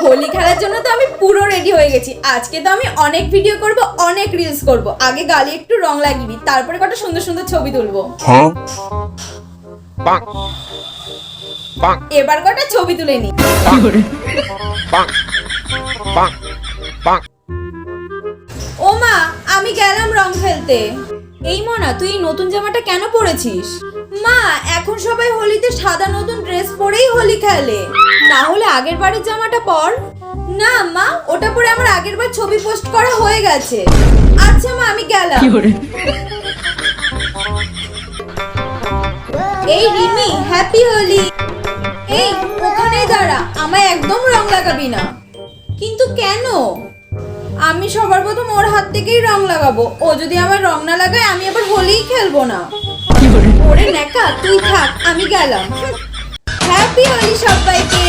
হোলি খেলার জন্য তো আমি পুরো রেডি হয়ে গেছি। আজকে তো আমি অনেক ভিডিও করব, অনেক রিলস করব। আগে গালে একটু রং লাগিয়ে দিই, তারপরে কত সুন্দর সুন্দর ছবি তুলবো। এবার কটা ছবি তুলে নি। ও মা, আমি গেলাম রং খেলতে। এই মনা, তুই এই নতুন জামাটা কেন পরেছিস? মা, এখন সবাই হোলিতে সাদা নতুন ড্রেস পরেই হোলি খেলে। তাহলে আগের বারের জামাটা পর। না মা, ওটা পরে আমার আগের বার ছবি পোস্ট করা হয়ে গেছে। আচ্ছা মা, আমি গেলাম। এই রিমি, হ্যাপি হোলি। এই ওখানেই দাঁড়া, আমায় একদম রং লাগাবি না। কিন্তু কেন? আমি সবার প্রথম ওর হাত থেকেই রং লাগাবো। ও যদি আমার রং না লাগায় আমি আবার হোলিই খেলবো না। ওরে নেকা, তুই থাক, আমি গেলাম। হ্যাপি হোলি সবাইকে।